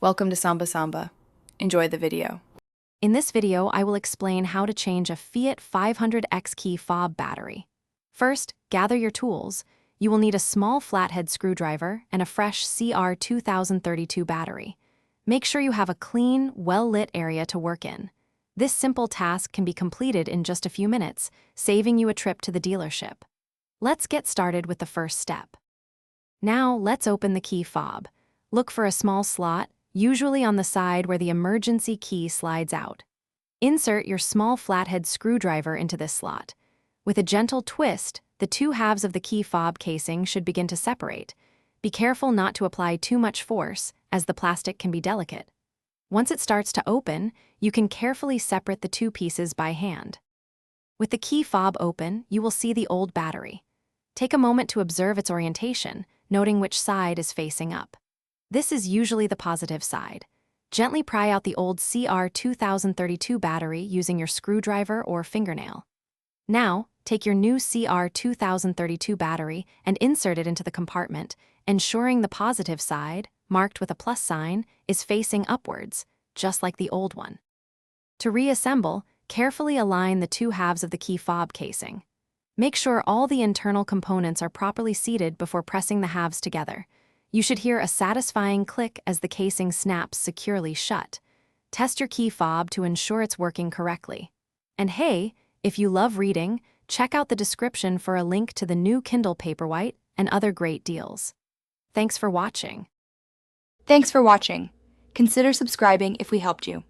Welcome to Samba Samba. Enjoy the video. In this video, I will explain how to change a Fiat 500X key fob battery. First, gather your tools. You will need a small flathead screwdriver and a fresh CR 2032 battery. Make sure you have a clean, well-lit area to work in. This simple task can be completed in just a few minutes, saving you a trip to the dealership. Let's get started with the first step. Now, let's open the key fob. Look for a small slot, usually on the side where the emergency key slides out. Insert your small flathead screwdriver into this slot. With a gentle twist, the two halves of the key fob casing should begin to separate. Be careful not to apply too much force, as the plastic can be delicate. Once it starts to open, you can carefully separate the two pieces by hand. With the key fob open, you will see the old battery. Take a moment to observe its orientation, noting which side is facing up. This is usually the positive side. Gently pry out the old CR 2032 battery using your screwdriver or fingernail. Now, take your new CR 2032 battery and insert it into the compartment, ensuring the positive side, marked with a plus sign, is facing upwards, just like the old one. To reassemble, carefully align the two halves of the key fob casing. Make sure all the internal components are properly seated before pressing the halves together. You should hear a satisfying click as the casing snaps securely shut. Test your key fob to ensure it's working correctly. And hey, if you love reading, check out the description for a link to the new Kindle Paperwhite and other great deals. Thanks for watching. Thanks for watching. Consider subscribing if we helped you.